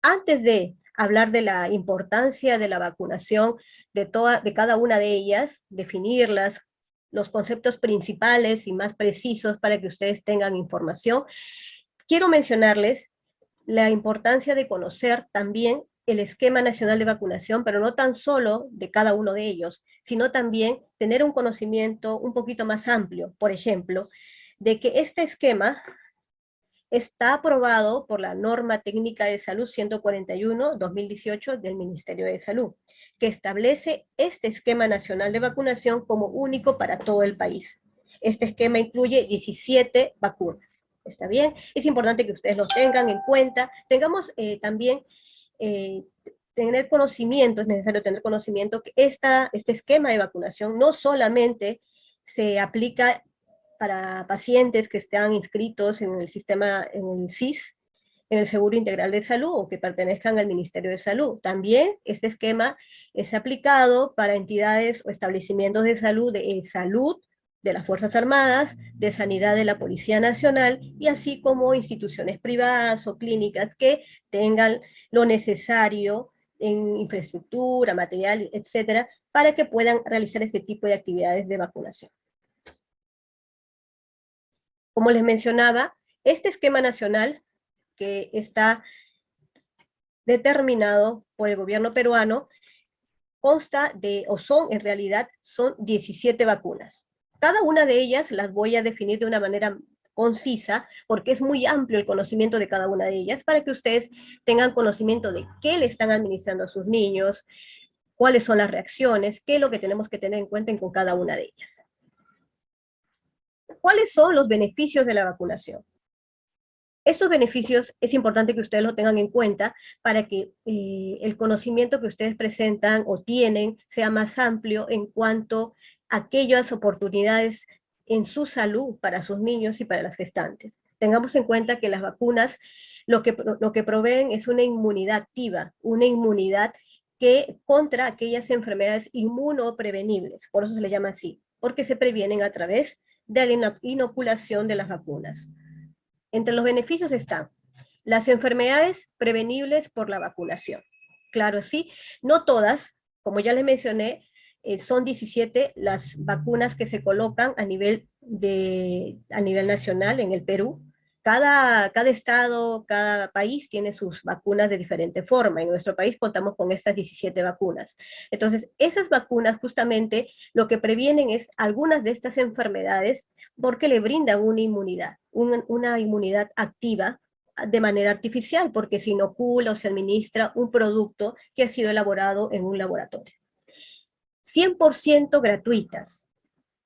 Antes de hablar de la importancia de la vacunación de cada una de ellas, definirlas, los conceptos principales y más precisos para que ustedes tengan información, quiero mencionarles la importancia de conocer también el esquema nacional de vacunación, pero no tan solo de cada uno de ellos, sino también tener un conocimiento un poquito más amplio, por ejemplo, de que este esquema está aprobado por la Norma Técnica de Salud 141-2018 del Ministerio de Salud, que establece este esquema nacional de vacunación como único para todo el país. Este esquema incluye 17 vacunas. ¿Está bien? Es importante que ustedes lo tengan en cuenta. Tengamos también eh, tener conocimiento, es necesario tener conocimiento que este esquema de vacunación no solamente se aplica para pacientes que están inscritos en el sistema, en el SIS, en el Seguro Integral de Salud o que pertenezcan al Ministerio de Salud. También este esquema es aplicado para entidades o establecimientos de salud, de las Fuerzas Armadas, de sanidad de la Policía Nacional y así como instituciones privadas o clínicas que tengan lo necesario en infraestructura, material, etcétera, para que puedan realizar este tipo de actividades de vacunación. Como les mencionaba, este esquema nacional que está determinado por el gobierno peruano consta de, o son en realidad, son 17 vacunas. Cada una de ellas las voy a definir de una manera concisa, porque es muy amplio el conocimiento de cada una de ellas, para que ustedes tengan conocimiento de qué le están administrando a sus niños, cuáles son las reacciones, qué es lo que tenemos que tener en cuenta con cada una de ellas. ¿Cuáles son los beneficios de la vacunación? Estos beneficios es importante que ustedes lo tengan en cuenta para que el conocimiento que ustedes presentan o tienen sea más amplio en cuanto a aquellas oportunidades en su salud para sus niños y para las gestantes. Tengamos en cuenta que las vacunas lo que proveen es una inmunidad activa, una inmunidad que contra aquellas enfermedades inmunoprevenibles, por eso se le llama así, porque se previenen a través de la inoculación de las vacunas. Entre los beneficios están las enfermedades prevenibles por la vacunación. Claro, sí, no todas, como ya les mencioné, son 17 las vacunas que se colocan a nivel nacional en el Perú. Cada estado, cada país tiene sus vacunas de diferente forma. En nuestro país contamos con estas 17 vacunas. Entonces, esas vacunas justamente lo que previenen es algunas de estas enfermedades porque le brindan una inmunidad, una inmunidad activa de manera artificial, porque se inocula o se administra un producto que ha sido elaborado en un laboratorio. 100% gratuitas.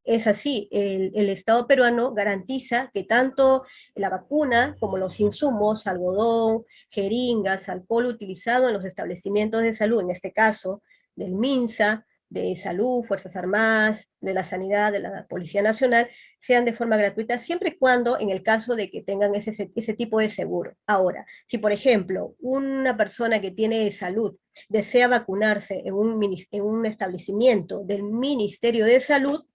Es así, el Estado peruano garantiza que tanto la vacuna como los insumos, algodón, jeringas, alcohol utilizado en los establecimientos de salud, en este caso del MINSA, de Salud, Fuerzas Armadas, de la Sanidad, de la Policía Nacional, sean de forma gratuita, siempre y cuando en el caso de que tengan ese tipo de seguro. Ahora, si por ejemplo una persona que tiene salud desea vacunarse en un establecimiento del Ministerio de Salud,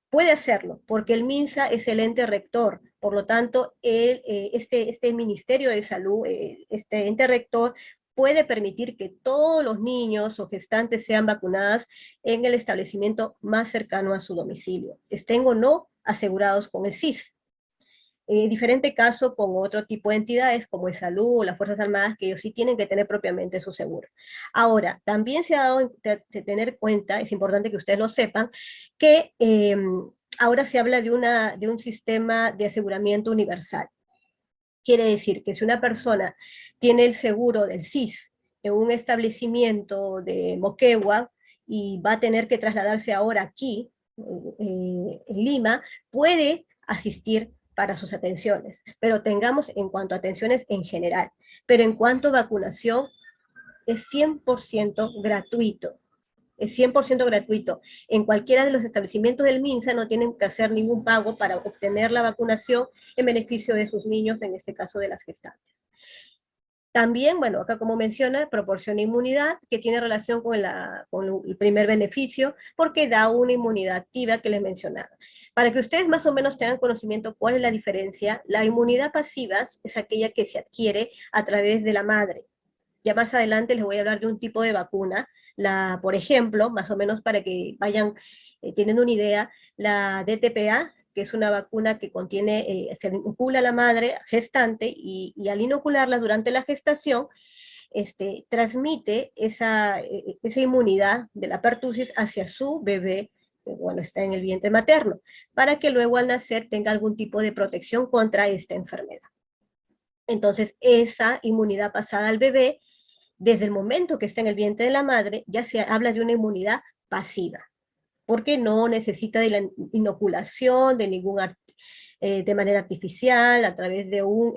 puede hacerlo, porque el MINSA es el ente rector, por lo tanto, este Ministerio de Salud, este ente rector, puede permitir que todos los niños o gestantes sean vacunadas en el establecimiento más cercano a su domicilio, estén o no asegurados con el SIS. Diferente caso con otro tipo de entidades como el Salud o las Fuerzas Armadas, que ellos sí tienen que tener propiamente su seguro. Ahora, también se ha dado de tener cuenta, es importante que ustedes lo sepan, que ahora se habla de un sistema de aseguramiento universal. Quiere decir que si una persona tiene el seguro del SIS en un establecimiento de Moquegua y va a tener que trasladarse ahora aquí, en Lima, puede asistir para sus atenciones, pero tengamos en cuanto a atenciones en general. Pero en cuanto a vacunación, es 100% gratuito. Es 100% gratuito. En cualquiera de los establecimientos del MINSA no tienen que hacer ningún pago para obtener la vacunación en beneficio de sus niños, en este caso de las gestantes. También, bueno, acá como menciona, proporciona inmunidad que tiene relación con el primer beneficio porque da una inmunidad activa que les mencionaba. Para que ustedes más o menos tengan conocimiento cuál es la diferencia, la inmunidad pasiva es aquella que se adquiere a través de la madre. Ya más adelante les voy a hablar de un tipo de vacuna, por ejemplo, más o menos para que vayan teniendo una idea, la DTPA, que es una vacuna que contiene, se inocula a la madre gestante y al inocularla durante la gestación, transmite esa inmunidad de la pertusis hacia su bebé, que bueno, está en el vientre materno, para que luego al nacer tenga algún tipo de protección contra esta enfermedad. Entonces, esa inmunidad pasada al bebé desde el momento que está en el vientre de la madre, ya se habla de una inmunidad pasiva, porque no necesita de la inoculación de manera artificial, a través de un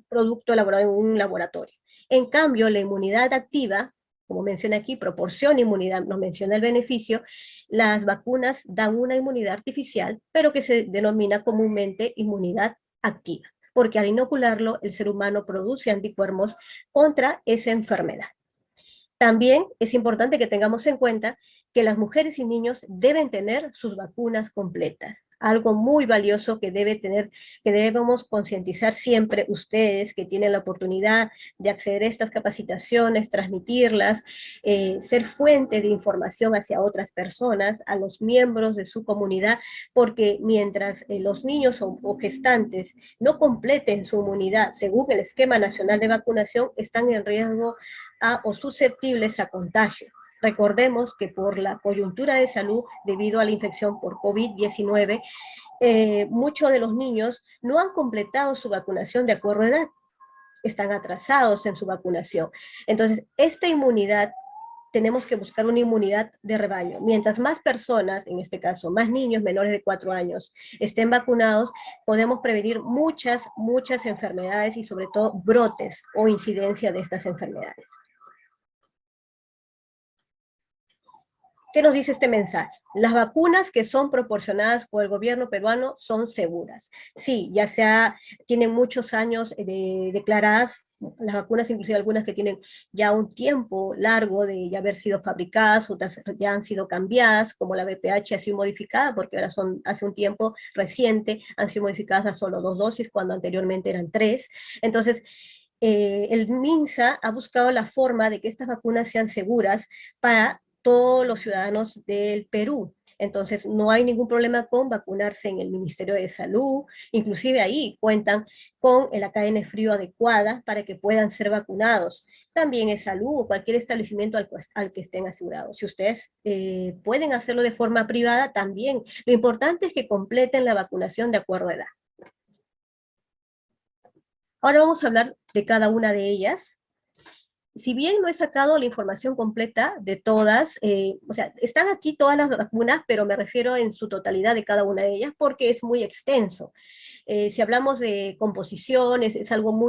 producto elaborado en un laboratorio. En cambio, la inmunidad activa, como menciona aquí, proporciona inmunidad, nos menciona el beneficio, las vacunas dan una inmunidad artificial, pero que se denomina comúnmente inmunidad activa, porque al inocularlo, el ser humano produce anticuerpos contra esa enfermedad. También es importante que tengamos en cuenta que las mujeres y niños deben tener sus vacunas completas. Algo muy valioso que que debemos concientizar siempre ustedes que tienen la oportunidad de acceder a estas capacitaciones, transmitirlas, ser fuente de información hacia otras personas, a los miembros de su comunidad, porque mientras los niños o gestantes no completen su inmunidad según el esquema nacional de vacunación, están en riesgo o susceptibles a contagio. Recordemos que por la coyuntura de salud debido a la infección por COVID-19, muchos de los niños no han completado su vacunación de acuerdo a edad, están atrasados en su vacunación. Entonces, esta inmunidad, tenemos que buscar una inmunidad de rebaño. Mientras más personas, en este caso, más niños menores de 4 años, estén vacunados, podemos prevenir muchas enfermedades y sobre todo brotes o incidencia de estas enfermedades. ¿Qué nos dice este mensaje? Las vacunas que son proporcionadas por el gobierno peruano son seguras. Sí, tienen muchos años declaradas, las vacunas, inclusive algunas que tienen ya un tiempo largo de ya haber sido fabricadas, otras ya han sido cambiadas, como la VPH ha sido modificada, porque ahora hace un tiempo reciente, han sido modificadas a solo 2 dosis, cuando anteriormente eran 3. Entonces, el MINSA ha buscado la forma de que estas vacunas sean seguras para todos los ciudadanos del Perú. Entonces, no hay ningún problema con vacunarse en el Ministerio de Salud, inclusive ahí cuentan con la cadena de frío adecuada para que puedan ser vacunados. También es salud o cualquier establecimiento al que estén asegurados. Si ustedes pueden hacerlo de forma privada, también. Lo importante es que completen la vacunación de acuerdo a edad. Ahora vamos a hablar de cada una de ellas. Si bien no he sacado la información completa de todas, o sea, están aquí todas las vacunas, pero me refiero en su totalidad de cada una de ellas porque es muy extenso. Si hablamos de composiciones, es algo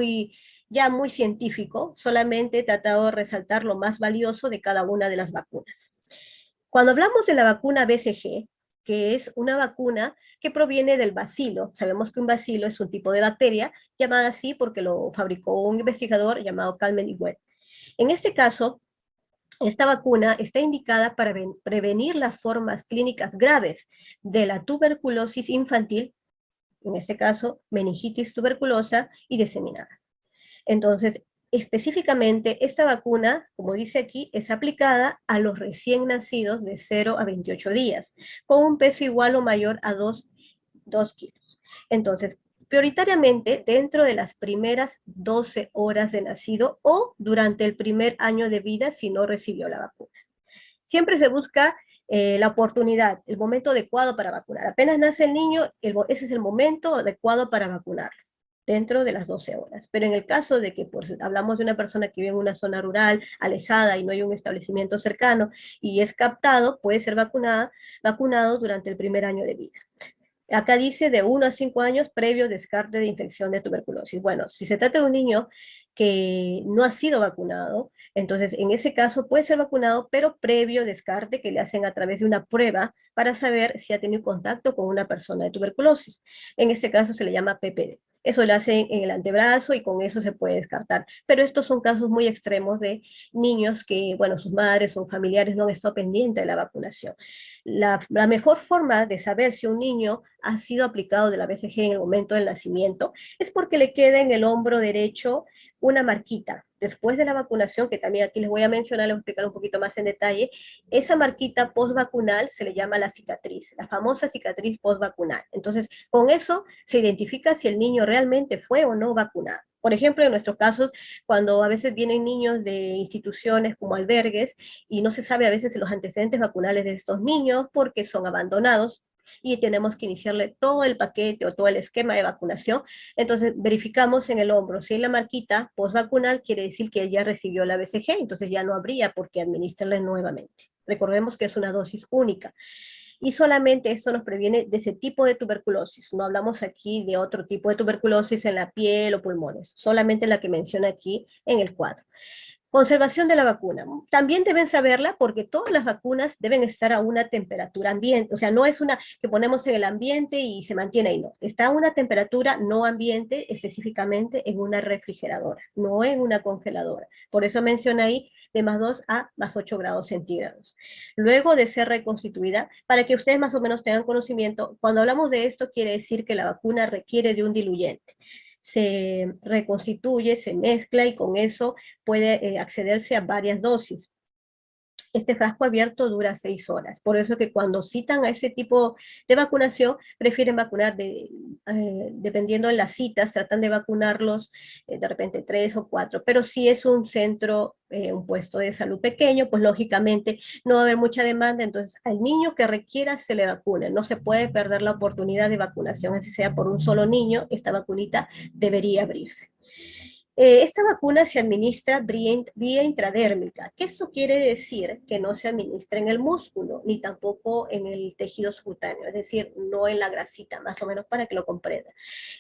ya muy científico, solamente he tratado de resaltar lo más valioso de cada una de las vacunas. Cuando hablamos de la vacuna BCG, que es una vacuna que proviene del bacilo, sabemos que un bacilo es un tipo de bacteria llamada así porque lo fabricó un investigador llamado Kalman y Webb. En este caso, esta vacuna está indicada para prevenir las formas clínicas graves de la tuberculosis infantil, en este caso, meningitis tuberculosa y diseminada. Entonces, específicamente, esta vacuna, como dice aquí, es aplicada a los recién nacidos de 0 a 28 días, con un peso igual o mayor a 2 kilos. Entonces, prioritariamente dentro de las primeras 12 horas de nacido o durante el primer año de vida si no recibió la vacuna. Siempre se busca la oportunidad, el momento adecuado para vacunar. Apenas nace el niño, ese es el momento adecuado para vacunarlo, dentro de las 12 horas. Pero en el caso de que hablamos de una persona que vive en una zona rural, alejada y no hay un establecimiento cercano y es captado, puede ser vacunado durante el primer año de vida. Acá dice de 1 a 5 años previo descarte de infección de tuberculosis. Bueno, si se trata de un niño que no ha sido vacunado, entonces en ese caso puede ser vacunado, pero previo descarte que le hacen a través de una prueba para saber si ha tenido contacto con una persona de tuberculosis. En ese caso se le llama PPD. Eso lo hacen en el antebrazo y con eso se puede descartar. Pero estos son casos muy extremos de niños que, bueno, sus madres o familiares no han estado pendientes de la vacunación. La mejor forma de saber si un niño ha sido aplicado de la BCG en el momento del nacimiento es porque le queda en el hombro derecho una marquita. Después de la vacunación, que también aquí les voy a mencionar, les voy a explicar un poquito más en detalle, esa marquita postvacunal se le llama la cicatriz, la famosa cicatriz postvacunal. Entonces, con eso se identifica si el niño realmente fue o no vacunado. Por ejemplo, en nuestros casos, cuando a veces vienen niños de instituciones como albergues y no se sabe a veces los antecedentes vacunales de estos niños porque son abandonados y tenemos que iniciarle todo el paquete o todo el esquema de vacunación, entonces verificamos en el hombro, si hay la marquita postvacunal, quiere decir que él ya recibió la BCG, entonces ya no habría por qué administrarle nuevamente. Recordemos que es una dosis única. Y solamente esto nos previene de ese tipo de tuberculosis. No hablamos aquí de otro tipo de tuberculosis en la piel o pulmones, solamente la que menciona aquí en el cuadro. Conservación de la vacuna. También deben saberla porque todas las vacunas deben estar a una temperatura ambiente. O sea, no es una que ponemos en el ambiente y se mantiene ahí, no. Está a una temperatura no ambiente, específicamente en una refrigeradora, no en una congeladora. Por eso menciona ahí de +2 a +8 grados centígrados. Luego de ser reconstituida, para que ustedes más o menos tengan conocimiento, cuando hablamos de esto quiere decir que la vacuna requiere de un diluyente. Se reconstituye, se mezcla y con eso puede accederse a varias dosis. Este frasco abierto dura 6 horas. Por eso que cuando citan a ese tipo de vacunación, prefieren vacunar dependiendo de las citas, tratan de vacunarlos de repente 3 o 4. Pero si es un centro, un puesto de salud pequeño, pues lógicamente no va a haber mucha demanda, entonces al niño que requiera se le vacuna. No se puede perder la oportunidad de vacunación, así sea por un solo niño, esta vacunita debería abrirse. Esta vacuna se administra vía intradérmica. ¿Qué eso quiere decir? Que no se administra en el músculo, ni tampoco en el tejido subcutáneo, es decir, no en la grasita, más o menos para que lo comprendan.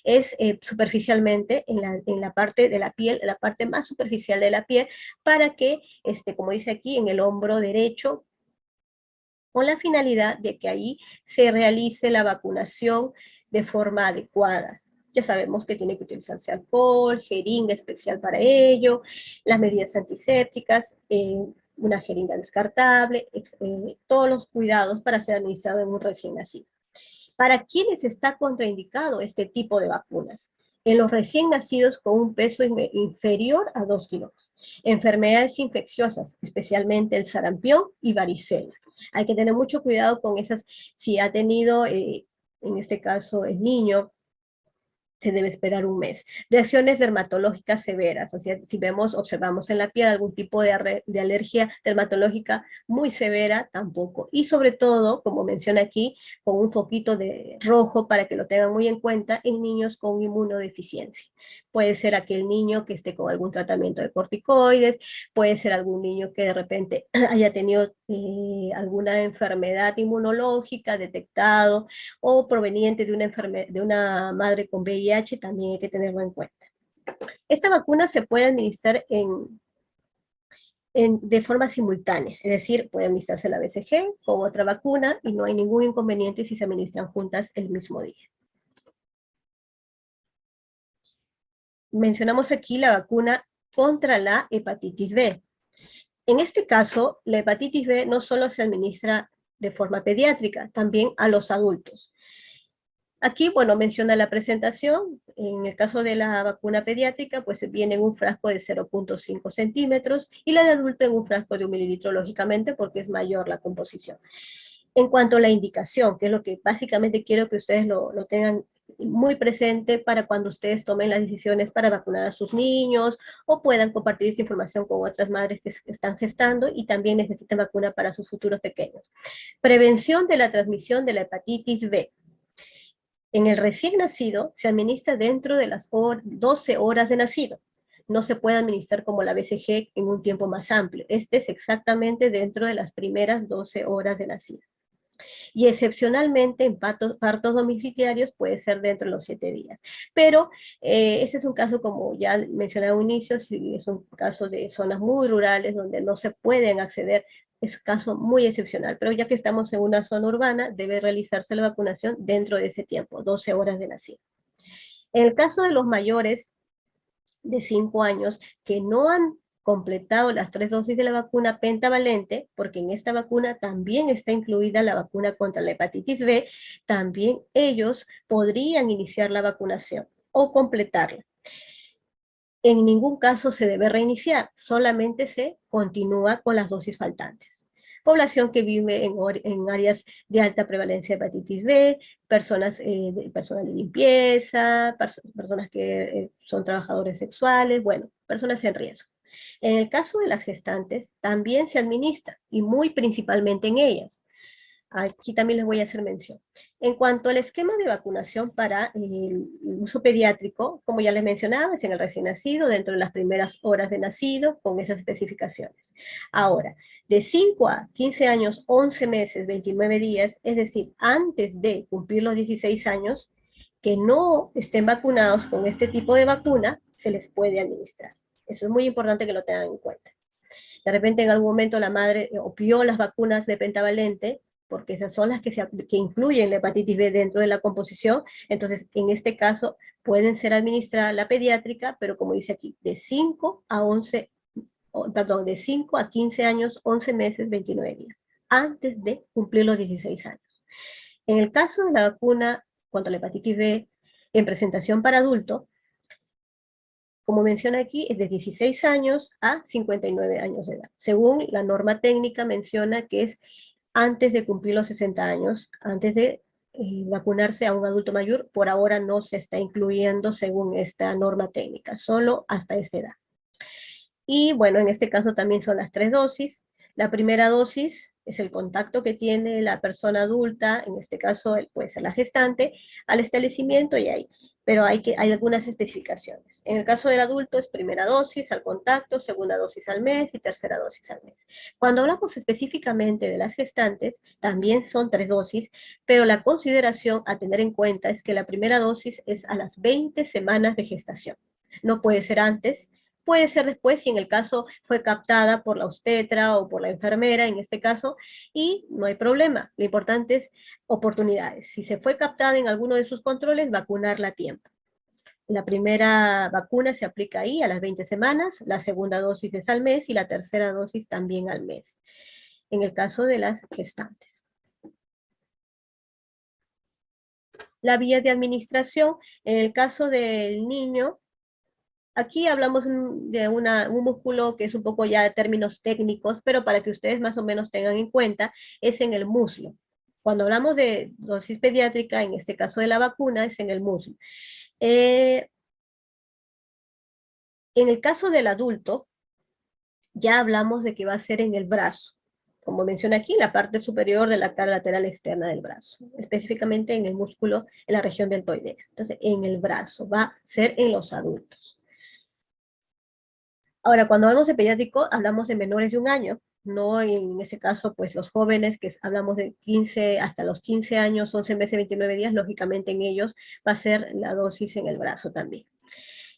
Es superficialmente en la parte de la piel, la parte más superficial de la piel, para que, como dice aquí, en el hombro derecho, con la finalidad de que ahí se realice la vacunación de forma adecuada. Ya sabemos que tiene que utilizarse alcohol, jeringa especial para ello, las medidas antisépticas, una jeringa descartable, todos los cuidados para ser administrado en un recién nacido. ¿Para quiénes está contraindicado este tipo de vacunas? En los recién nacidos con un peso inferior a 2 kilos. Enfermedades infecciosas, especialmente el sarampión y varicela. Hay que tener mucho cuidado con esas, si ha tenido, en este caso, el niño, se debe esperar un mes. Reacciones dermatológicas severas, o sea, si vemos, observamos en la piel algún tipo de alergia dermatológica muy severa, tampoco. Y sobre todo, como menciona aquí, con un foquito de rojo para que lo tengan muy en cuenta en niños con inmunodeficiencia. Puede ser aquel niño que esté con algún tratamiento de corticoides, puede ser algún niño que de repente haya tenido alguna enfermedad inmunológica detectado o proveniente de una madre con VIH, también hay que tenerlo en cuenta. Esta vacuna se puede administrar de forma simultánea, es decir, puede administrarse la BCG con otra vacuna y no hay ningún inconveniente si se administran juntas el mismo día. Mencionamos aquí la vacuna contra la hepatitis B. En este caso, la hepatitis B no solo se administra de forma pediátrica, también a los adultos. Aquí, bueno, menciona la presentación. En el caso de la vacuna pediátrica, pues viene en un frasco de 0,5 centímetros y la de adulto en un frasco de 1 mililitro, lógicamente, porque es mayor la composición. En cuanto a la indicación, que es lo que básicamente quiero que ustedes lo tengan muy presente para cuando ustedes tomen las decisiones para vacunar a sus niños o puedan compartir esta información con otras madres que están gestando y también necesitan vacuna para sus futuros pequeños. Prevención de la transmisión de la hepatitis B. En el recién nacido se administra dentro de las 12 horas de nacido. No se puede administrar como la BCG en un tiempo más amplio. Este es exactamente dentro de las primeras 12 horas de nacido. Y excepcionalmente en partos domiciliarios puede ser dentro de los 7 días. Pero ese es un caso, como ya mencioné a un inicio, si es un caso de zonas muy rurales donde no se pueden acceder, es un caso muy excepcional. Pero ya que estamos en una zona urbana, debe realizarse la vacunación dentro de ese tiempo, 12 horas de nacido. En el caso de los mayores de 5 años que no han completado las 3 dosis de la vacuna pentavalente, porque en esta vacuna también está incluida la vacuna contra la hepatitis B, también ellos podrían iniciar la vacunación o completarla. En ningún caso se debe reiniciar, solamente se continúa con las dosis faltantes. Población que vive en áreas de alta prevalencia de hepatitis B, personas de limpieza, personas que son trabajadores sexuales, bueno, personas en riesgo. En el caso de las gestantes, también se administra, y muy principalmente en ellas. Aquí también les voy a hacer mención. En cuanto al esquema de vacunación para el uso pediátrico, como ya les mencionaba, es en el recién nacido, dentro de las primeras horas de nacido, con esas especificaciones. Ahora, de 5 a 15 años, 11 meses, 29 días, es decir, antes de cumplir los 16 años, que no estén vacunados con este tipo de vacuna, se les puede administrar. Eso es muy importante que lo tengan en cuenta. De repente en algún momento la madre opió las vacunas de pentavalente, porque esas son las que incluyen la hepatitis B dentro de la composición, entonces en este caso pueden ser administradas la pediátrica, pero como dice aquí, de 5 a 11, perdón, de 5 a 15 años, 11 meses, 29 días, antes de cumplir los 16 años. En el caso de la vacuna contra la hepatitis B en presentación para adulto, como menciona aquí, es de 16 años a 59 años de edad. Según la norma técnica menciona que es antes de cumplir los 60 años, antes de vacunarse a un adulto mayor, por ahora no se está incluyendo según esta norma técnica, solo hasta esa edad. Y bueno, en este caso también son las 3 dosis. La primera dosis es el contacto que tiene la persona adulta, en este caso puede ser la gestante, al establecimiento y ahí. Pero hay algunas especificaciones. En el caso del adulto es primera dosis al contacto, segunda dosis al mes y tercera dosis al mes. Cuando hablamos específicamente de las gestantes, también son 3 dosis, pero la consideración a tener en cuenta es que la primera dosis es a las 20 semanas de gestación. No puede ser antes, puede ser después si en el caso fue captada por la obstetra o por la enfermera, en este caso, y no hay problema. Lo importante es oportunidades. Si se fue captada en alguno de sus controles, vacunarla a tiempo. La primera vacuna se aplica ahí a las 20 semanas, la segunda dosis es al mes y la tercera dosis también al mes, en el caso de las gestantes. La vía de administración, en el caso del niño, aquí hablamos de un músculo que es un poco ya de términos técnicos, pero para que ustedes más o menos tengan en cuenta, es en el muslo. Cuando hablamos de dosis pediátrica, en este caso de la vacuna, es en el muslo. En el caso del adulto, ya hablamos de que va a ser en el brazo. Como menciona aquí, la parte superior de la cara lateral externa del brazo, específicamente en el músculo, en la región deltoidea. Entonces, en el brazo, va a ser en los adultos. Ahora, cuando hablamos de pediátrico, hablamos de menores de 1 año, no en ese caso, pues los jóvenes, que hablamos de 15, hasta los 15 años, 11 meses, 29 días, lógicamente en ellos va a ser la dosis en el brazo también.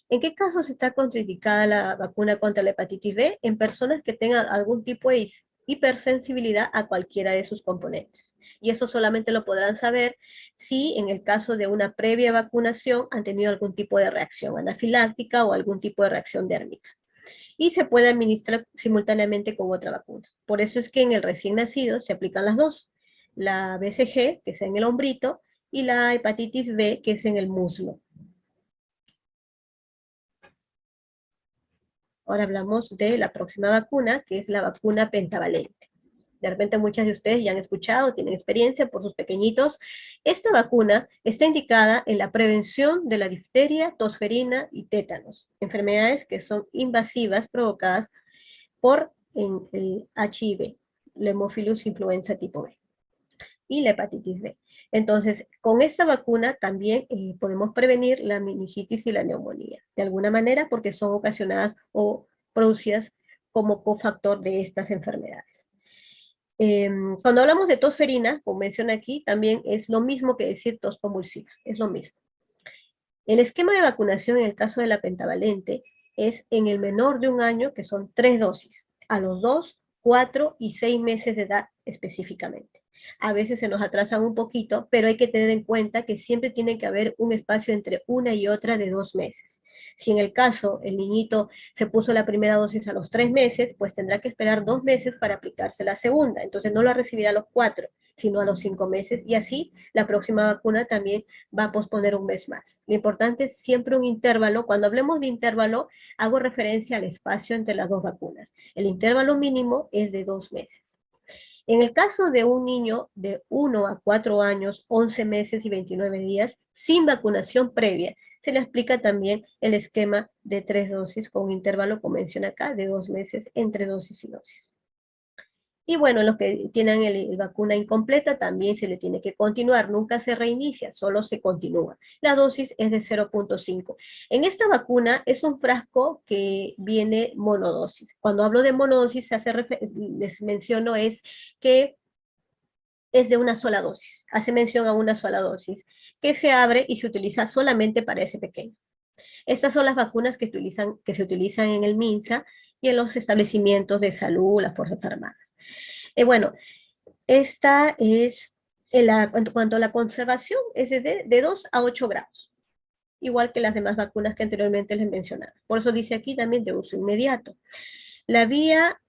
¿En qué casos está contraindicada la vacuna contra la hepatitis B? En personas que tengan algún tipo de hipersensibilidad a cualquiera de sus componentes. Y eso solamente lo podrán saber si en el caso de una previa vacunación han tenido algún tipo de reacción anafiláctica o algún tipo de reacción dérmica. Y se puede administrar simultáneamente con otra vacuna. Por eso es que en el recién nacido se aplican las dos, la BCG, que es en el hombrito, y la hepatitis B, que es en el muslo. Ahora hablamos de la próxima vacuna, que es la vacuna pentavalente. De repente muchas de ustedes ya han escuchado, tienen experiencia por sus pequeñitos. Esta vacuna está indicada en la prevención de la difteria, tosferina y tétanos, enfermedades que son invasivas provocadas por el HIV, el Haemophilus influenza tipo B, y la hepatitis B. Entonces, con esta vacuna también podemos prevenir la meningitis y la neumonía, de alguna manera porque son ocasionadas o producidas como cofactor de estas enfermedades. Cuando hablamos de tosferina, como menciona aquí, también es lo mismo que decir tos convulsiva, es lo mismo. El esquema de vacunación en el caso de la pentavalente es en el menor de 1 año, que son 3 dosis, a los 2, 4 y 6 meses de edad específicamente. A veces se nos atrasan un poquito, pero hay que tener en cuenta que siempre tiene que haber un espacio entre una y otra de 2 meses. Si en el caso el niñito se puso la primera dosis a los 3 meses, pues tendrá que esperar 2 meses para aplicarse la segunda. Entonces no la recibirá a los 4, sino a los 5 meses. Y así la próxima vacuna también va a posponer un mes más. Lo importante es siempre un intervalo. Cuando hablemos de intervalo, hago referencia al espacio entre las dos vacunas. El intervalo mínimo es de 2 meses. En el caso de un niño de 1 a 4 años, 11 meses y 29 días, sin vacunación previa, se le explica también el esquema de 3 dosis con un intervalo, como menciona acá, de 2 meses entre dosis y dosis. Y bueno, los que tienen el vacuna incompleta también se le tiene que continuar, nunca se reinicia, solo se continúa. La dosis es de 0.5. En esta vacuna es un frasco que viene monodosis. Cuando hablo de monodosis, les menciono es que es de una sola dosis, hace mención a una sola dosis, que se abre y se utiliza solamente para ese pequeño. Estas son las vacunas que se utilizan en el MINSA y en los establecimientos de salud, las Fuerzas Armadas. Bueno, esta es, en cuanto a la conservación, es de 2 a 8 grados, igual que las demás vacunas que anteriormente les mencionaba. Por eso dice aquí también de uso inmediato. La vía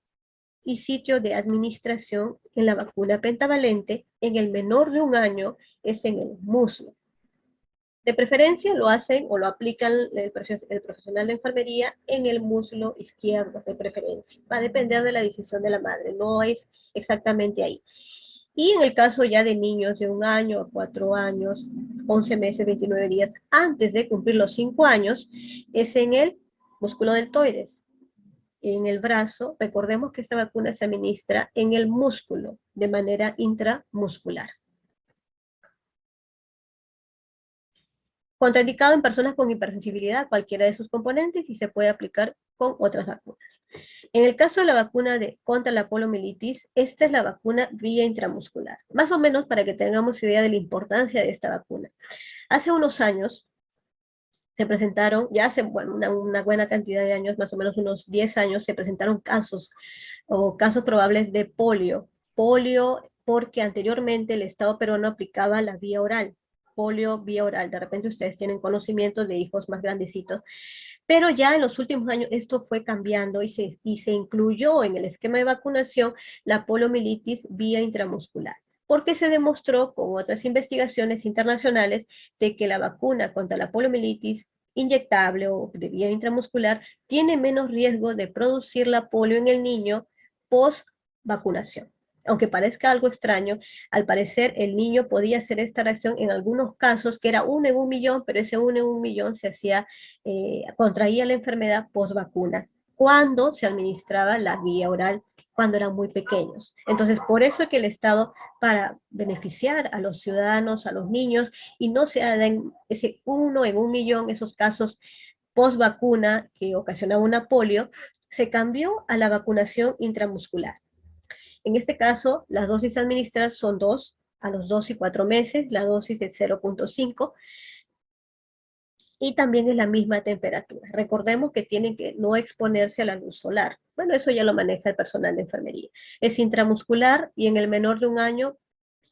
y sitio de administración en la vacuna pentavalente en el menor de 1 año es en el muslo. De preferencia lo hacen o lo aplican el profesional de enfermería en el muslo izquierdo, de preferencia. Va a depender de la decisión de la madre, no es exactamente ahí. Y en el caso ya de niños de 1 año a 4 años, 11 meses, 29 días, antes de cumplir los 5 años, es en el músculo deltoides, en el brazo. Recordemos que esta vacuna se administra en el músculo, de manera intramuscular. Contraindicado en personas con hipersensibilidad a cualquiera de sus componentes y se puede aplicar con otras vacunas. En el caso de la vacuna contra la poliomielitis, esta es la vacuna vía intramuscular. Más o menos para que tengamos idea de la importancia de esta vacuna. Hace unos años se presentaron, ya hace bueno, una buena cantidad de años, más o menos unos 10 años, se presentaron casos o casos probables de polio. Polio porque anteriormente el Estado peruano aplicaba la vía oral, polio vía oral. De repente ustedes tienen conocimiento de hijos más grandecitos, pero ya en los últimos años esto fue cambiando y se incluyó en el esquema de vacunación la poliomielitis vía intramuscular, porque se demostró con otras investigaciones internacionales de que la vacuna contra la poliomielitis inyectable o de vía intramuscular tiene menos riesgo de producir la polio en el niño post vacunación. Aunque parezca algo extraño, al parecer el niño podía hacer esta reacción en algunos casos, que era 1 en 1 millón, pero ese 1 en 1 millón se hacía, contraía la enfermedad post vacuna, cuando se administraba la vía oral, cuando eran muy pequeños. Entonces, por eso es que el Estado, para beneficiar a los ciudadanos, a los niños, y no se den ese 1 en 1 millón, esos casos post vacuna que ocasionaba una polio, se cambió a la vacunación intramuscular. En este caso, las dosis administradas son 2 a los 2 y 4 meses, la dosis es 0.5 y también es la misma temperatura. Recordemos que tienen que no exponerse a la luz solar. Bueno, eso ya lo maneja el personal de enfermería. Es intramuscular y en el menor de 1 año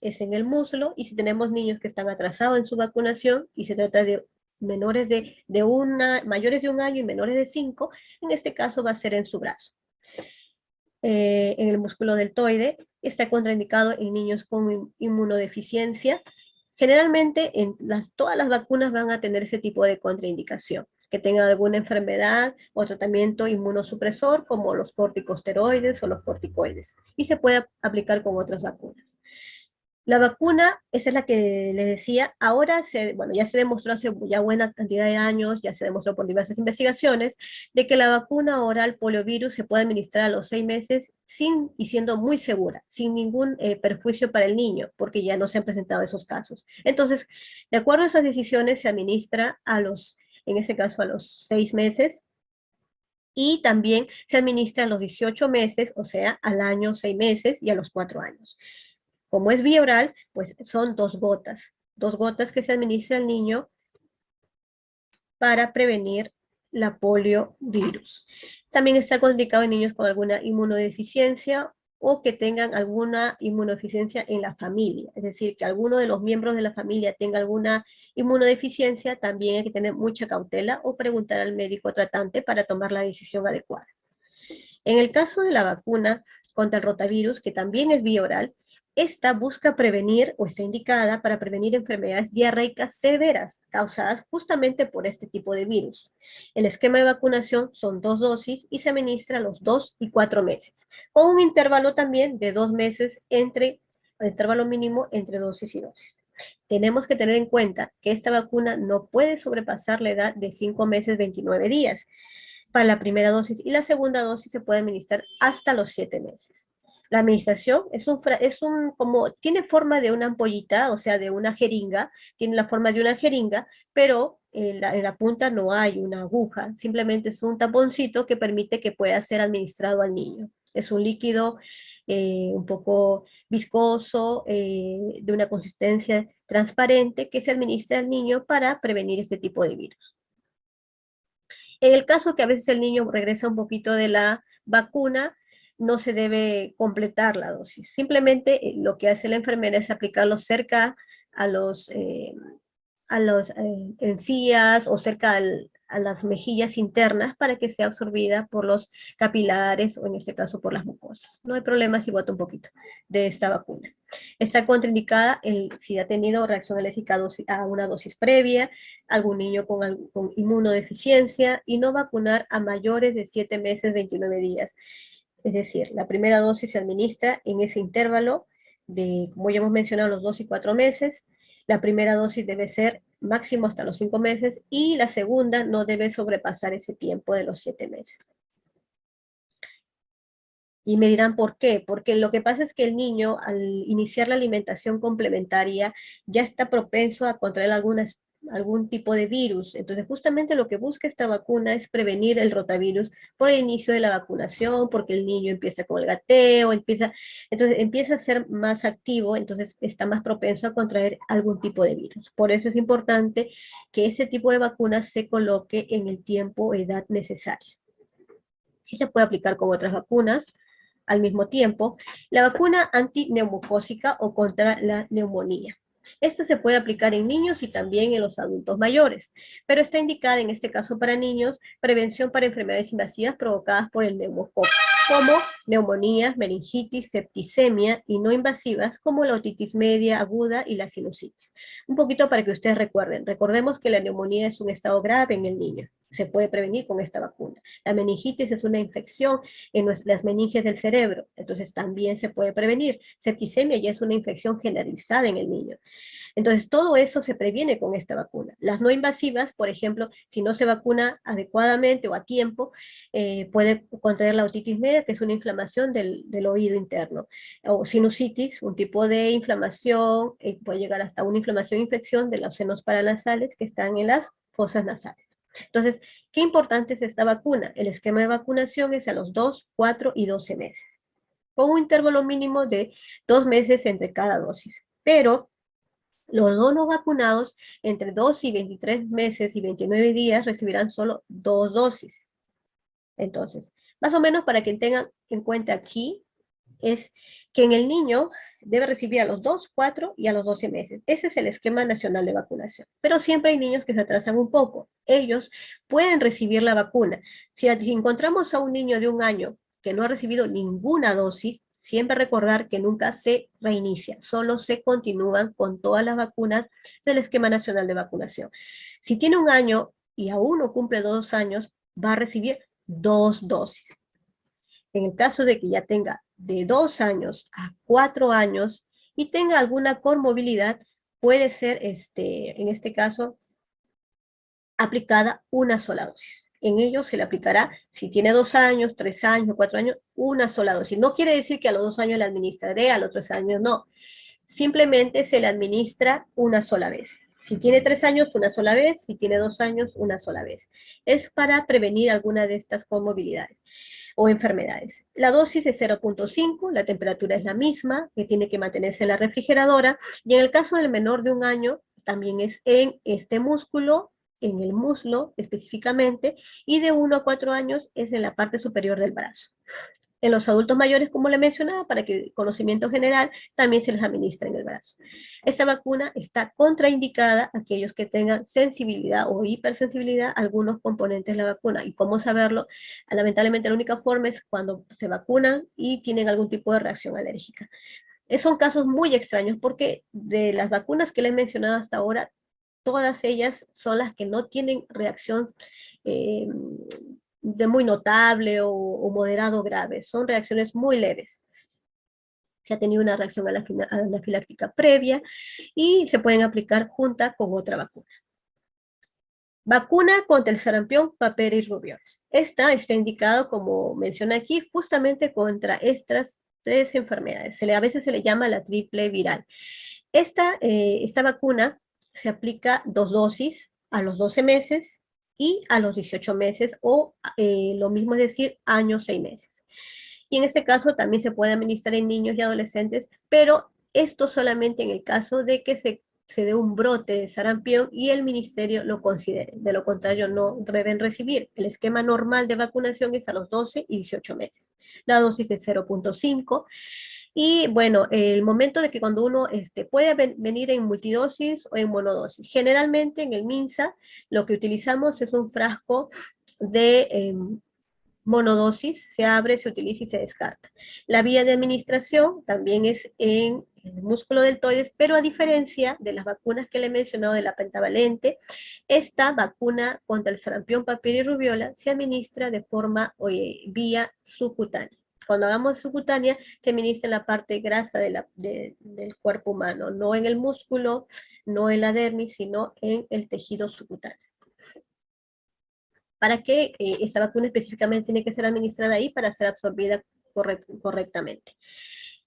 es en el muslo, y si tenemos niños que están atrasados en su vacunación y se trata de mayores de 1 año y menores de 5, en este caso va a ser en su brazo. En el músculo deltoide, está contraindicado en niños con inmunodeficiencia. Generalmente todas las vacunas van a tener ese tipo de contraindicación, que tengan alguna enfermedad o tratamiento inmunosupresor como los corticosteroides o los corticoides, y se puede aplicar con otras vacunas. La vacuna, esa es la que les decía, ahora bueno, ya se demostró hace ya buena cantidad de años, ya se demostró por diversas investigaciones, de que la vacuna oral poliovirus se puede administrar a los 6 meses y siendo muy segura, sin ningún perjuicio para el niño, porque ya no se han presentado esos casos. Entonces, de acuerdo a esas decisiones, se administra en ese caso a los 6 meses, y también se administra a los 18 meses, o sea, al año 6 meses y a los 4 años. Como es vía oral, pues son 2 gotas que se administra al niño para prevenir la poliovirus. También está contraindicado en niños con alguna inmunodeficiencia o que tengan alguna inmunodeficiencia en la familia, es decir, que alguno de los miembros de la familia tenga alguna inmunodeficiencia, también hay que tener mucha cautela o preguntar al médico tratante para tomar la decisión adecuada. En el caso de la vacuna contra el rotavirus, que también es vía oral, esta busca prevenir o está indicada para prevenir enfermedades diarreicas severas causadas justamente por este tipo de virus. El esquema de vacunación son 2 dosis y se administra a los 2 y 4 meses, con un intervalo también de 2 meses entre, intervalo mínimo entre dosis y dosis. Tenemos que tener en cuenta que esta vacuna no puede sobrepasar la edad de 5 meses 29 días para la primera dosis y la segunda dosis se puede administrar hasta los 7 meses. La administración como, tiene forma de una ampollita, o sea, de una jeringa, tiene la forma de una jeringa, pero en la punta no hay una aguja, simplemente es un taponcito que permite que pueda ser administrado al niño. Es un líquido un poco viscoso, de una consistencia transparente, que se administra al niño para prevenir este tipo de virus. En el caso que a veces el niño regresa un poquito de la vacuna, no se debe completar la dosis. Simplemente lo que hace la enfermera es aplicarlo cerca a los encías o cerca a las mejillas internas para que sea absorbida por los capilares o en este caso por las mucosas. No hay problema si bota un poquito de esta vacuna. Está contraindicada si ha tenido reacción alérgica a una dosis previa, algún niño con inmunodeficiencia y no vacunar a mayores de 7 meses 29 días. Es decir, la primera dosis se administra en ese intervalo de, como ya hemos mencionado, los 2 y 4 meses. La primera dosis debe ser máximo hasta los 5 meses y la segunda no debe sobrepasar ese tiempo de los 7 meses. Y me dirán, ¿por qué? Porque lo que pasa es que el niño, al iniciar la alimentación complementaria, ya está propenso a contraer algún tipo de virus. Entonces, justamente lo que busca esta vacuna es prevenir el rotavirus por el inicio de la vacunación, porque el niño empieza con el gateo, entonces empieza a ser más activo, entonces está más propenso a contraer algún tipo de virus. Por eso es importante que ese tipo de vacuna se coloque en el tiempo o edad necesaria. Sí se puede aplicar con otras vacunas al mismo tiempo. La vacuna antineumocócica o contra la neumonía. Esta se puede aplicar en niños y también en los adultos mayores, pero está indicada en este caso para niños, prevención para enfermedades invasivas provocadas por el neumococo, como neumonías, meningitis, septicemia y no invasivas como la otitis media aguda y la sinusitis. Un poquito para que ustedes recuerden. Recordemos que la neumonía es un estado grave en el niño. Se puede prevenir con esta vacuna. La meningitis es una infección en las meninges del cerebro, entonces también se puede prevenir. Septicemia ya es una infección generalizada en el niño. Entonces, todo eso se previene con esta vacuna. Las no invasivas, por ejemplo, si no se vacuna adecuadamente o a tiempo, puede contraer la otitis media, que es una inflamación del oído interno, o sinusitis, un tipo de inflamación, puede llegar hasta una inflamación, infección de los senos paranasales que están en las fosas nasales. Entonces, qué importante es esta vacuna. El esquema de vacunación es a los 2, 4 y 12 meses, con un intervalo mínimo de 2 meses entre cada dosis. Pero los no vacunados entre 2 y 23 meses y 29 días recibirán solo 2 dosis. Entonces, más o menos para que tengan en cuenta aquí, es que en el niño debe recibir a los 2, 4 y a los 12 meses. Ese es el esquema nacional de vacunación. Pero siempre hay niños que se atrasan un poco. Ellos pueden recibir la vacuna. Si encontramos a un niño de 1 año que no ha recibido ninguna dosis, siempre recordar que nunca se reinicia, solo se continúan con todas las vacunas del esquema nacional de vacunación. Si tiene 1 año y aún no cumple 2 años, va a recibir 2 dosis. En el caso de que ya tenga de 2 años a 4 años y tenga alguna comorbilidad, puede ser, en este caso, aplicada una sola dosis. En ello se le aplicará, si tiene 2 años, 3 años, 4 años, una sola dosis. No quiere decir que a los 2 años le administraré, a los 3 años no. Simplemente se le administra una sola vez. Si tiene 3 años, una sola vez. Si tiene 2 años, una sola vez. Es para prevenir alguna de estas comorbilidades o enfermedades. La dosis es 0.5, la temperatura es la misma, que tiene que mantenerse en la refrigeradora, y en el caso del menor de 1 año, también es en este músculo, en el muslo específicamente, y de 1 a 4 años es en la parte superior del brazo. En los adultos mayores, como le mencionaba, para que el conocimiento general también se les administra en el brazo. Esta vacuna está contraindicada a aquellos que tengan sensibilidad o hipersensibilidad a algunos componentes de la vacuna. ¿Y cómo saberlo? Lamentablemente la única forma es cuando se vacunan y tienen algún tipo de reacción alérgica. Son casos muy extraños porque de las vacunas que le he mencionado hasta ahora, todas ellas son las que no tienen reacción eh, de muy notable o moderado grave. Son reacciones muy leves. Se ha tenido una reacción anafiláctica previa y se pueden aplicar junta con otra vacuna. Vacuna contra el sarampión, papera y rubiola. Esta está indicado, como menciona aquí, justamente contra estas tres enfermedades. A veces se le llama la triple viral. Esta vacuna se aplica 2 dosis a los 12 meses y a los 18 meses, o lo mismo es decir, años 6 meses. Y en este caso también se puede administrar en niños y adolescentes, pero esto solamente en el caso de que se dé un brote de sarampión y el ministerio lo considere. De lo contrario, no deben recibir. El esquema normal de vacunación es a los 12 y 18 meses. La dosis es 0.5. Y bueno, el momento de que cuando uno puede venir en multidosis o en monodosis. Generalmente en el MINSA lo que utilizamos es un frasco de monodosis, se abre, se utiliza y se descarta. La vía de administración también es en el músculo deltoides, pero a diferencia de las vacunas que le he mencionado de la pentavalente, esta vacuna contra el sarampión, papilla y rubiola se administra de forma vía subcutánea. Cuando hablamos de subcutánea, se administra en la parte grasa del cuerpo humano, no en el músculo, no en la dermis, sino en el tejido subcutáneo. Para que esta vacuna específicamente tiene que ser administrada ahí para ser absorbida correctamente.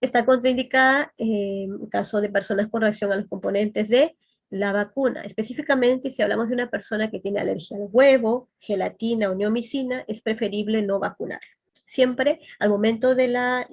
Está contraindicada en caso de personas con reacción a los componentes de la vacuna. Específicamente, si hablamos de una persona que tiene alergia al huevo, gelatina o neomicina, es preferible no vacunar. Siempre al momento de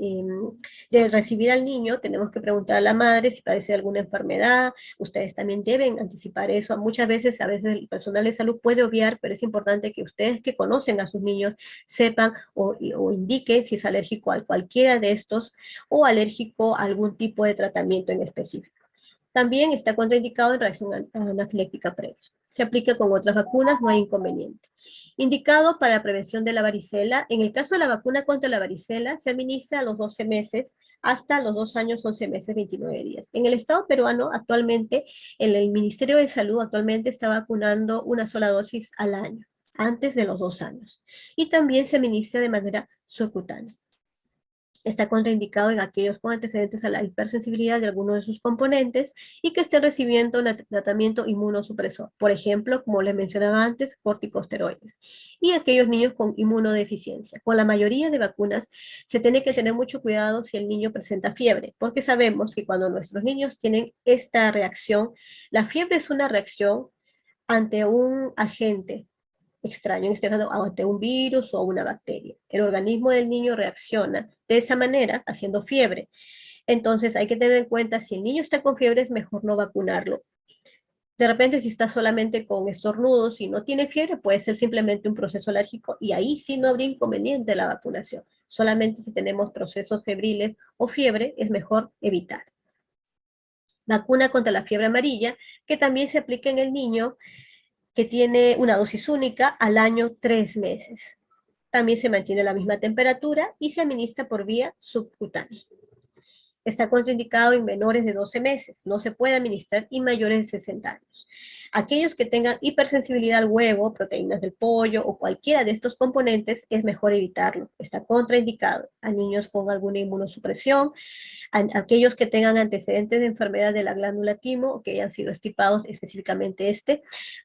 recibir al niño, tenemos que preguntar a la madre si padece alguna enfermedad. Ustedes también deben anticipar eso. Muchas veces, a veces el personal de salud puede obviar, pero es importante que ustedes que conocen a sus niños sepan o indiquen si es alérgico a cualquiera de estos o alérgico a algún tipo de tratamiento en específico. También está contraindicado en reacción anafiláctica previa. Se aplica con otras vacunas, no hay inconveniente. Indicado para prevención de la varicela. En el caso de la vacuna contra la varicela, se administra a los 12 meses hasta los 2 años, 11 meses, 29 días. En el Estado peruano, actualmente, el Ministerio de Salud actualmente está vacunando una sola dosis al año, antes de los 2 años. Y también se administra de manera subcutánea. Está contraindicado en aquellos con antecedentes a la hipersensibilidad de alguno de sus componentes y que estén recibiendo un tratamiento inmunosupresor, por ejemplo, como les mencionaba antes, corticosteroides, y aquellos niños con inmunodeficiencia. Con la mayoría de vacunas se tiene que tener mucho cuidado si el niño presenta fiebre, porque sabemos que cuando nuestros niños tienen esta reacción, la fiebre es una reacción ante un agente extraño, en este caso ante un virus o una bacteria. El organismo del niño reacciona de esa manera, haciendo fiebre. Entonces hay que tener en cuenta, si el niño está con fiebre, es mejor no vacunarlo. De repente, si está solamente con estornudos y no tiene fiebre, puede ser simplemente un proceso alérgico y ahí sí no habría inconveniente la vacunación. Solamente si tenemos procesos febriles o fiebre, es mejor evitar. Vacuna contra la fiebre amarilla, que también se aplica en el niño que tiene una dosis única al año 3 meses. También se mantiene la misma temperatura y se administra por vía subcutánea. Está contraindicado en menores de 12 meses. No se puede administrar en mayores de 60 años. Aquellos que tengan hipersensibilidad al huevo, proteínas del pollo o cualquiera de estos componentes, es mejor evitarlo. Está contraindicado a niños con alguna inmunosupresión, aquellos que tengan antecedentes de enfermedad de la glándula timo o que hayan sido estipados, específicamente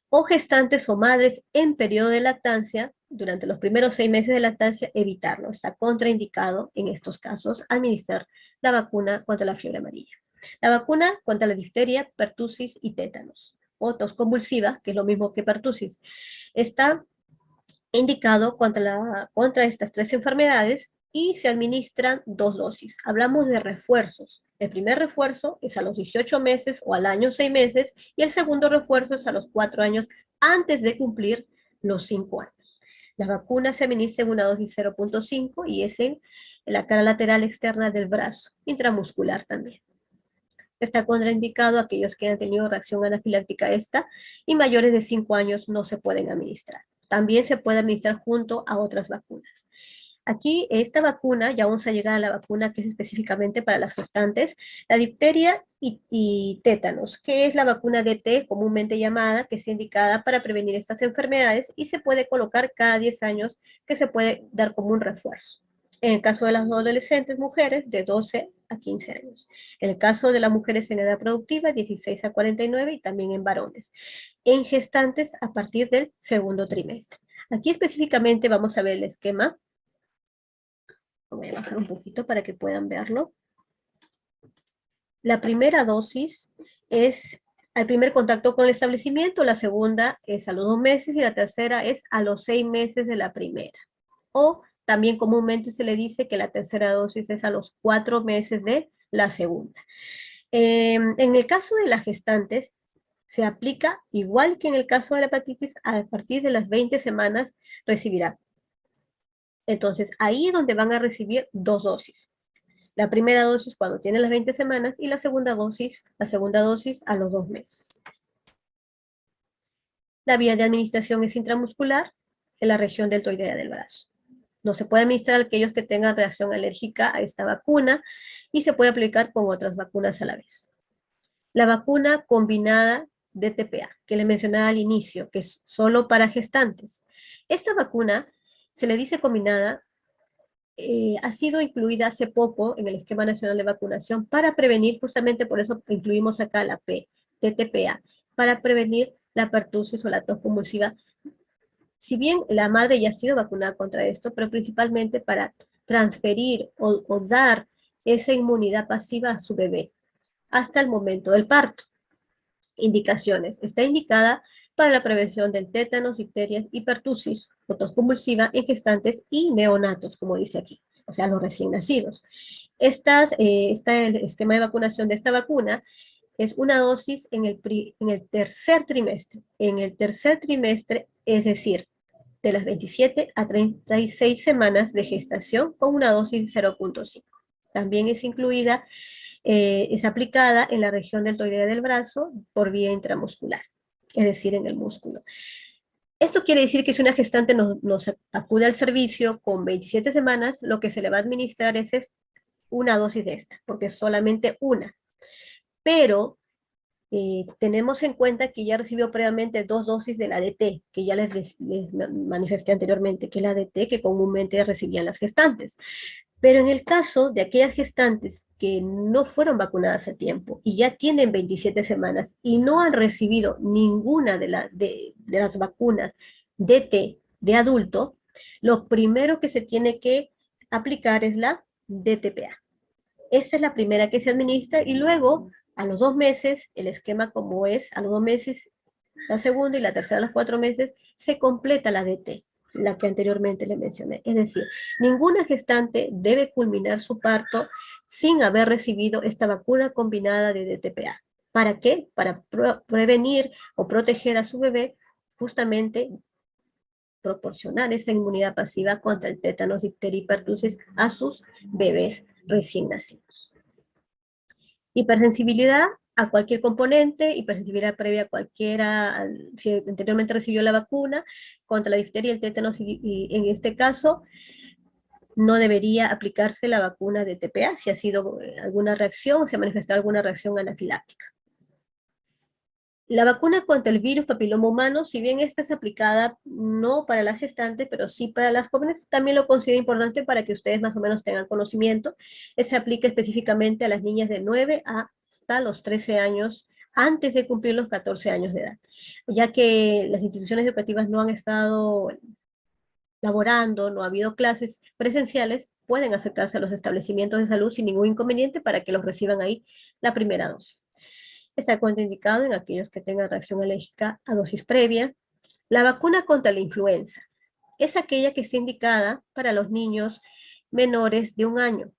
o gestantes o madres en periodo de lactancia, durante los primeros 6 meses de lactancia, evitarlo. Está contraindicado en estos casos administrar la vacuna contra la fiebre amarilla. La vacuna contra la difteria, pertusis y tétanos, o tos convulsiva, que es lo mismo que pertusis, está indicado contra estas 3 enfermedades y se administran 2 dosis. Hablamos de refuerzos. El primer refuerzo es a los 18 meses o al año 6 meses y el segundo refuerzo es a los 4 años antes de cumplir los 5 años. La vacuna se administra en una dosis 0.5 y es en en la cara lateral externa del brazo, intramuscular también. Está contraindicado a aquellos que han tenido reacción anafiláctica a esta y mayores de 5 años no se pueden administrar. También se puede administrar junto a otras vacunas. Aquí, esta vacuna, ya vamos a llegar a la vacuna que es específicamente para las gestantes, la difteria y tétanos, que es la vacuna DT, comúnmente llamada, que es indicada para prevenir estas enfermedades y se puede colocar cada 10 años, que se puede dar como un refuerzo. En el caso de las adolescentes mujeres, de 12 a 15 años. En el caso de las mujeres en edad productiva, 16 a 49 y también en varones. En gestantes a partir del segundo trimestre. Aquí específicamente vamos a ver el esquema. Voy a bajar un poquito para que puedan verlo. La primera dosis es al primer contacto con el establecimiento, la segunda es a los 2 meses y la tercera es a los 6 meses de la primera. O también comúnmente se le dice que la tercera dosis es a los 4 meses de la segunda. En el caso de las gestantes, se aplica igual que en el caso de la hepatitis, a partir de las 20 semanas recibirá. Entonces, ahí es donde van a recibir 2 dosis. La primera dosis cuando tiene las 20 semanas y la segunda dosis a los 2 meses. La vía de administración es intramuscular en la región deltoidea del brazo. No se puede administrar a aquellos que tengan reacción alérgica a esta vacuna y se puede aplicar con otras vacunas a la vez. La vacuna combinada de TPA, que le mencionaba al inicio, que es solo para gestantes. Esta vacuna se le dice combinada, ha sido incluida hace poco en el Esquema Nacional de Vacunación para prevenir, justamente por eso incluimos acá la P, TTPA, para prevenir la pertussis o la tos convulsiva. Si bien la madre ya ha sido vacunada contra esto, pero principalmente para transferir o dar esa inmunidad pasiva a su bebé hasta el momento del parto. Indicaciones. Está indicada para la prevención del tétanos, difterias y pertussis, o tos convulsiva en gestantes y neonatos, como dice aquí, o sea, los recién nacidos. El esquema de vacunación de esta vacuna es una dosis en el tercer trimestre. En el tercer trimestre, es decir, de las 27 a 36 semanas de gestación con una dosis de 0.5. También es aplicada en la región deltoidea del brazo por vía intramuscular, es decir, en el músculo. Esto quiere decir que si una gestante nos acude al servicio con 27 semanas, lo que se le va a administrar es una dosis de esta, porque es solamente una. Pero tenemos en cuenta que ya recibió previamente 2 dosis de la DT, que ya les manifesté anteriormente, que es la DT que comúnmente recibían las gestantes. Pero en el caso de aquellas gestantes que no fueron vacunadas a tiempo y ya tienen 27 semanas y no han recibido ninguna de las vacunas DT de adulto, lo primero que se tiene que aplicar es la DTPA. Esta es la primera que se administra y luego a los 2 meses, el esquema como es, a los 2 meses la segunda y la tercera a los 4 meses, se completa la DT, la que anteriormente le mencioné. Es decir, ninguna gestante debe culminar su parto sin haber recibido esta vacuna combinada de DTPA. ¿Para qué? Para prevenir o proteger a su bebé, justamente proporcionar esa inmunidad pasiva contra el tétanos, difteria y pertussis a sus bebés recién nacidos. Hipersensibilidad a cualquier componente, hipersensibilidad previa a cualquiera, si anteriormente recibió la vacuna, contra la difteria, el tétanos, y en este caso no debería aplicarse la vacuna de TPA si ha sido alguna reacción, si ha manifestado alguna reacción anafiláctica. La vacuna contra el virus papiloma humano, si bien esta es aplicada no para la gestante, pero sí para las jóvenes, también lo considero importante para que ustedes más o menos tengan conocimiento. Se aplica específicamente a las niñas de 9 hasta los 13 años, antes de cumplir los 14 años de edad, ya que las instituciones educativas no han estado laborando, no ha habido clases presenciales, pueden acercarse a los establecimientos de salud sin ningún inconveniente para que los reciban ahí la primera dosis. Está contraindicado en aquellos que tengan reacción alérgica a dosis previa. La vacuna contra la influenza es aquella que está indicada para los niños menores de 1 año.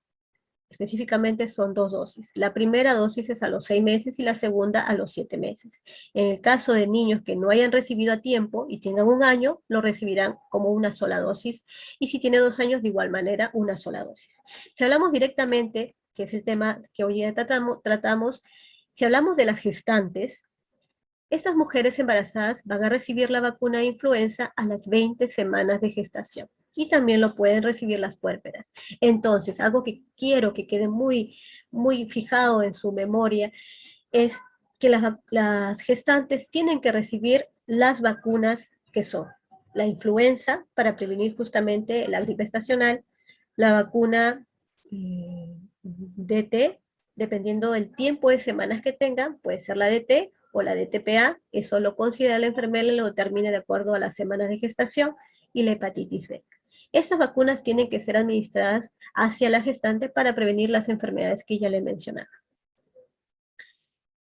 Específicamente son 2 dosis. La primera dosis es a los 6 meses y la segunda a los 7 meses. En el caso de niños que no hayan recibido a tiempo y tengan 1 año, lo recibirán como una sola dosis. Y si tiene 2 años, de igual manera, una sola dosis. Si hablamos directamente, que es el tema que hoy día tratamos, si hablamos de las gestantes, estas mujeres embarazadas van a recibir la vacuna de influenza a las 20 semanas de gestación y también lo pueden recibir las puérperas. Entonces, algo que quiero que quede muy, muy fijado en su memoria es que las gestantes tienen que recibir las vacunas que son la influenza para prevenir justamente la gripe estacional, la vacuna DT, dependiendo del tiempo de semanas que tengan, puede ser la DT o la DTPA, eso lo considera la enfermera y lo determina de acuerdo a las semanas de gestación, y la hepatitis B. Estas vacunas tienen que ser administradas hacia la gestante para prevenir las enfermedades que ya le mencionaba.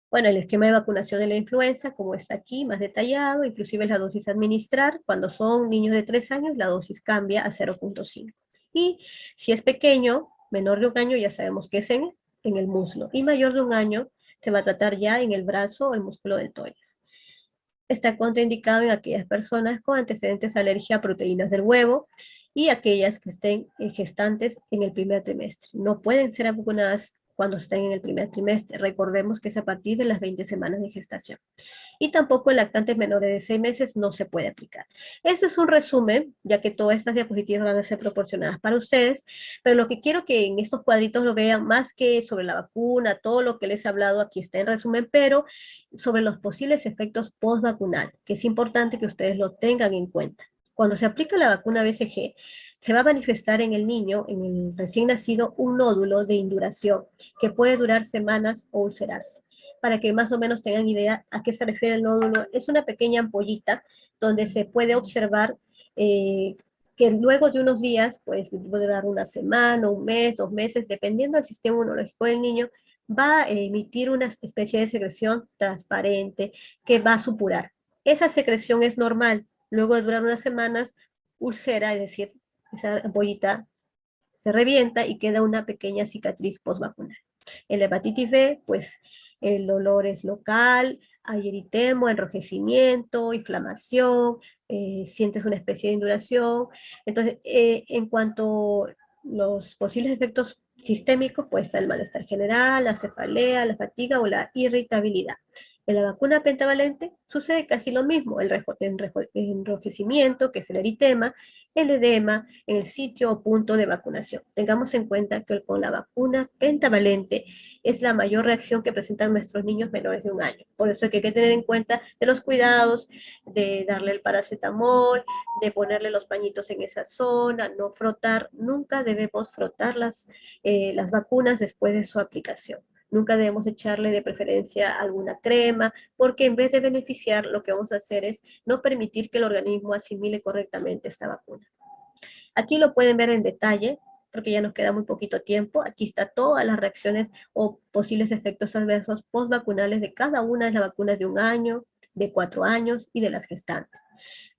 Bueno, el esquema de vacunación de la influenza, como está aquí, más detallado, inclusive la dosis a administrar. Cuando son niños de 3 años, la dosis cambia a 0.5. Y si es pequeño, menor de 1 año, ya sabemos que es en el muslo. Y mayor de 1 año, se va a tratar ya en el brazo o el músculo del tórax. Está contraindicado en aquellas personas con antecedentes de alergia a proteínas del huevo y aquellas que estén gestantes en el primer trimestre. No pueden ser vacunadas cuando estén en el primer trimestre. Recordemos que es a partir de las 20 semanas de gestación. Y tampoco en lactantes menores de 6 meses no se puede aplicar. Eso es un resumen, ya que todas estas diapositivas van a ser proporcionadas para ustedes, pero lo que quiero que en estos cuadritos lo vean más que sobre la vacuna, todo lo que les he hablado aquí está en resumen, pero sobre los posibles efectos post-vacunal, que es importante que ustedes lo tengan en cuenta. Cuando se aplica la vacuna BCG, se va a manifestar en el niño, en el recién nacido, un nódulo de induración que puede durar semanas o ulcerarse. Para que más o menos tengan idea a qué se refiere el nódulo, es una pequeña ampollita donde se puede observar que luego de unos días, pues puede durar una semana, un mes, 2 meses, dependiendo del sistema inmunológico del niño, va a emitir una especie de secreción transparente que va a supurar. Esa secreción es normal. Luego de durar unas semanas, ulcera, es decir, esa ampollita se revienta y queda una pequeña cicatriz postvacunal. En la hepatitis B, pues el dolor es local, hay eritema, enrojecimiento, inflamación, sientes una especie de induración. Entonces, en cuanto a los posibles efectos sistémicos, pues está el malestar general, la cefalea, la fatiga o la irritabilidad. En la vacuna pentavalente sucede casi lo mismo, el enrojecimiento, que es el eritema, el edema en el sitio o punto de vacunación. Tengamos en cuenta que con la vacuna pentavalente es la mayor reacción que presentan nuestros niños menores de 1 año. Por eso hay que tener en cuenta de los cuidados, de darle el paracetamol, de ponerle los pañitos en esa zona, no frotar. Nunca debemos frotar las vacunas después de su aplicación. Nunca debemos echarle de preferencia alguna crema, porque en vez de beneficiar, lo que vamos a hacer es no permitir que el organismo asimile correctamente esta vacuna. Aquí lo pueden ver en detalle, porque ya nos queda muy poquito tiempo. Aquí está todas las reacciones o posibles efectos adversos postvacunales de cada una de las vacunas de 1 año, de 4 años y de las gestantes,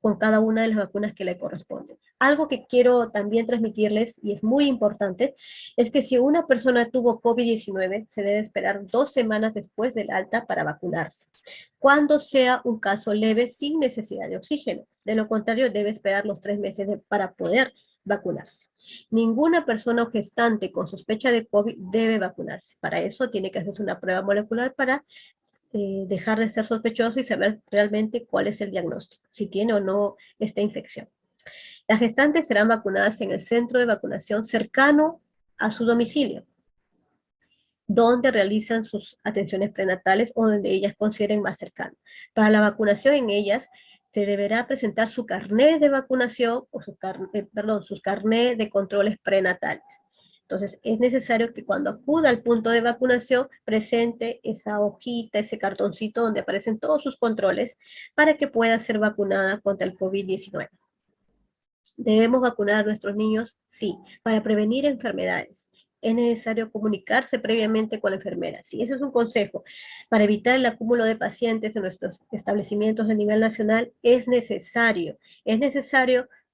con cada una de las vacunas que le corresponden. Algo que quiero también transmitirles, y es muy importante, es que si una persona tuvo COVID-19, se debe esperar 2 semanas después del alta para vacunarse, cuando sea un caso leve sin necesidad de oxígeno. De lo contrario, debe esperar los 3 meses para poder vacunarse. Ninguna persona o gestante con sospecha de COVID debe vacunarse. Para eso tiene que hacerse una prueba molecular para dejar de ser sospechoso y saber realmente cuál es el diagnóstico, si tiene o no esta infección. Las gestantes serán vacunadas en el centro de vacunación cercano a su domicilio, donde realizan sus atenciones prenatales o donde ellas consideren más cercano. Para la vacunación en ellas, se deberá presentar su carnet de vacunación o sus carnet de controles prenatales. Entonces, es necesario que cuando acuda al punto de vacunación presente esa hojita, ese cartoncito donde aparecen todos sus controles para que pueda ser vacunada contra el COVID-19. ¿Debemos vacunar a nuestros niños? Sí, para prevenir enfermedades. Es necesario comunicarse previamente con la enfermera. Sí, ese es un consejo. Para evitar el acúmulo de pacientes en nuestros establecimientos a nivel nacional, es necesario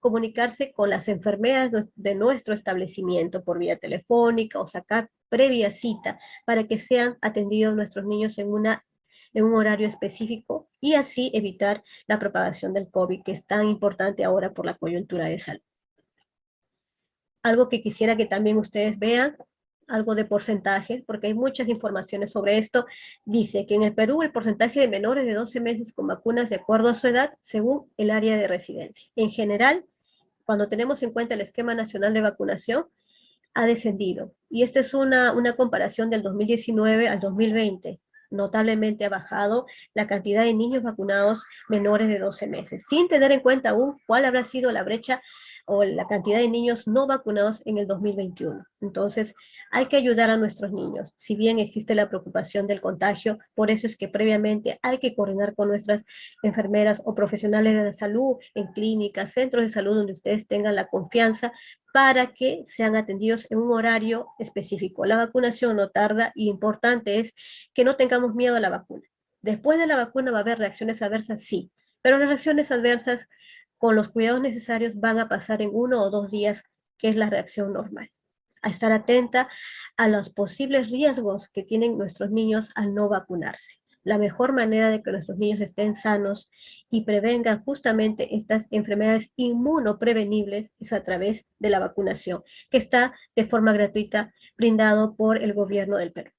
comunicarse con las enfermeras de nuestro establecimiento por vía telefónica o sacar previa cita para que sean atendidos nuestros niños en un horario específico y así evitar la propagación del COVID, que es tan importante ahora por la coyuntura de salud. Algo que quisiera que también ustedes vean, algo de porcentajes, porque hay muchas informaciones sobre esto. Dice que en el Perú el porcentaje de menores de 12 meses con vacunas de acuerdo a su edad, según el área de residencia. En general, cuando tenemos en cuenta el esquema nacional de vacunación, ha descendido. Y esta es una comparación del 2019 al 2020. Notablemente ha bajado la cantidad de niños vacunados menores de 12 meses, sin tener en cuenta aún cuál habrá sido la brecha o la cantidad de niños no vacunados en el 2021. Entonces, hay que ayudar a nuestros niños. Si bien existe la preocupación del contagio, por eso es que previamente hay que coordinar con nuestras enfermeras o profesionales de la salud en clínicas, centros de salud donde ustedes tengan la confianza para que sean atendidos en un horario específico. La vacunación no tarda y importante es que no tengamos miedo a la vacuna. Después de la vacuna va a haber reacciones adversas, sí, pero las reacciones adversas con los cuidados necesarios van a pasar en 1 o 2 días, que es la reacción normal. A estar atenta a los posibles riesgos que tienen nuestros niños al no vacunarse. La mejor manera de que nuestros niños estén sanos y prevengan justamente estas enfermedades inmunoprevenibles es a través de la vacunación, que está de forma gratuita brindado por el gobierno del Perú.